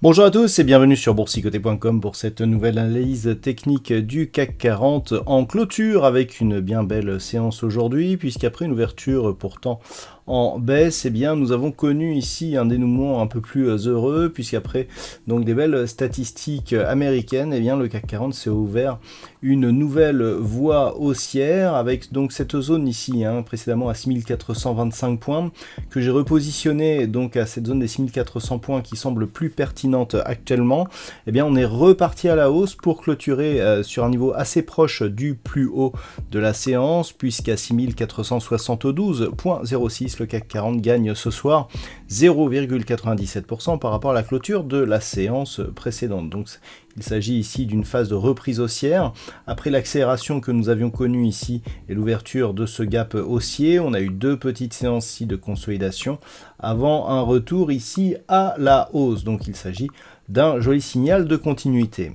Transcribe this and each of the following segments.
Bonjour à tous et bienvenue sur boursicoté.com pour cette nouvelle analyse technique du CAC 40 en clôture avec une bien belle séance aujourd'hui, puisqu'après une ouverture pourtant en baisse, eh bien nous avons connu ici un dénouement un peu plus heureux, puisqu'après donc des belles statistiques américaines, eh bien le CAC 40 s'est ouvert une nouvelle voie haussière avec donc cette zone ici, précédemment à 6425 points, que j'ai repositionné donc à cette zone des 6400 points qui semble plus pertinente actuellement. Eh bien on est reparti à la hausse pour clôturer sur un niveau assez proche du plus haut de la séance, puisqu'à 6472,06 le CAC 40 gagne ce soir 0,97% par rapport à la clôture de la séance précédente. Donc il s'agit ici d'une phase de reprise haussière. Après l'accélération que nous avions connue ici et l'ouverture de ce gap haussier, on a eu deux petites séances ici de consolidation avant un retour ici à la hausse. Donc il s'agit d'un joli signal de continuité.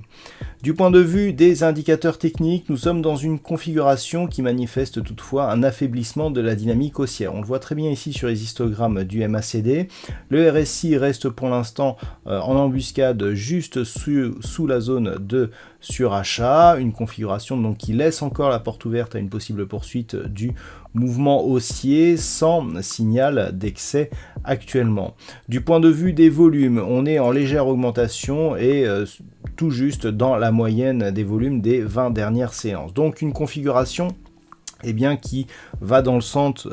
Du point de vue des indicateurs techniques, nous sommes dans une configuration qui manifeste toutefois un affaiblissement de la dynamique haussière. On le voit très bien ici sur les histogrammes du MACD. Le RSI reste pour l'instant en embuscade juste sous la zone de surachat, une configuration donc qui laisse encore la porte ouverte à une possible poursuite du mouvement haussier sans signal d'excès actuellement. Du point de vue des volumes, on est en légère augmentation et tout juste dans la moyenne des volumes des 20 dernières séances. Donc une configuration qui va dans le sens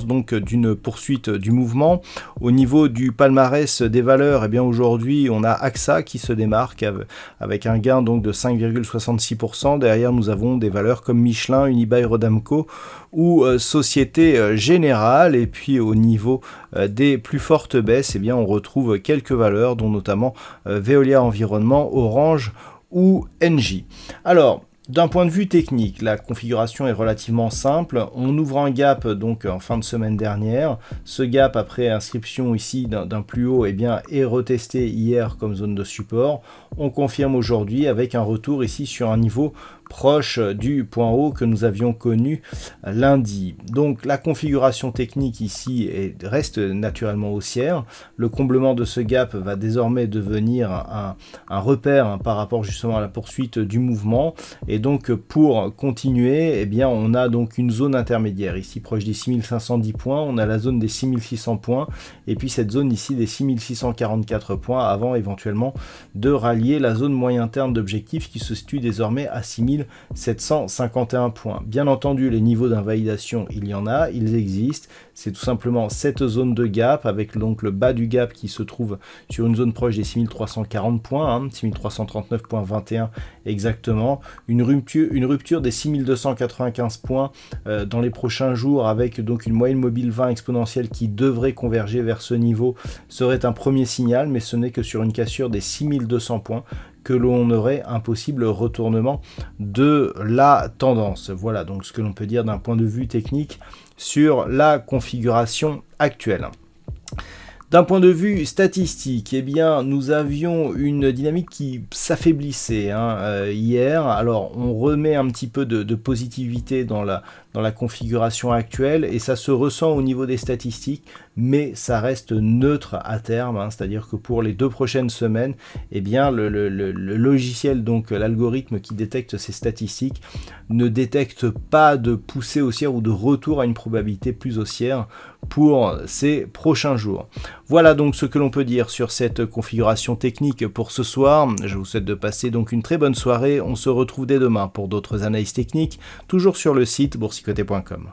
donc d'une poursuite du mouvement. Au niveau du palmarès des valeurs, aujourd'hui on a AXA qui se démarque avec un gain donc de 5,66%. Derrière nous avons des valeurs comme Michelin, Unibail-Rodamco ou Société Générale. Et puis au niveau des plus fortes baisses, on retrouve quelques valeurs dont notamment Veolia Environnement, Orange ou Engie. Alors, d'un point de vue technique, la configuration est relativement simple. On ouvre un gap donc en fin de semaine dernière. Ce gap après inscription ici d'un plus haut est retesté hier comme zone de support. On confirme aujourd'hui avec un retour ici sur un niveau proche du point haut que nous avions connu lundi. Donc la configuration technique ici reste naturellement haussière. Le comblement de ce gap va désormais devenir un repère par rapport justement à la poursuite du mouvement. Et donc pour continuer, on a donc une zone intermédiaire ici proche des 6510 points. On a la zone des 6600 points et puis cette zone ici des 6644 points avant éventuellement de rallier la zone moyen terme d'objectif qui se situe désormais à 6751 points. Bien entendu, les niveaux d'invalidation, il y en a, ils existent. C'est tout simplement cette zone de gap avec donc le bas du gap qui se trouve sur une zone proche des 6340 points, 6339,21 exactement. Une rupture des 6295 points dans les prochains jours avec donc une moyenne mobile 20 exponentielle qui devrait converger vers ce niveau serait un premier signal, mais ce n'est que sur une cassure des 6200 points que l'on aurait un possible retournement de la tendance. Voilà donc ce que l'on peut dire d'un point de vue technique sur la configuration actuelle. D'un point de vue statistique, nous avions une dynamique qui s'affaiblissait hier. Alors, on remet un petit peu de positivité dans la configuration actuelle et ça se ressent au niveau des statistiques, mais ça reste neutre à terme, c'est-à-dire que pour les 2 prochaines semaines, le logiciel, donc l'algorithme qui détecte ces statistiques, ne détecte pas de poussée haussière ou de retour à une probabilité plus haussière pour ces prochains jours. Voilà donc ce que l'on peut dire sur cette configuration technique pour ce soir. Je vous souhaite de passer donc une très bonne soirée. On se retrouve dès demain pour d'autres analyses techniques, toujours sur le site boursicoté.com.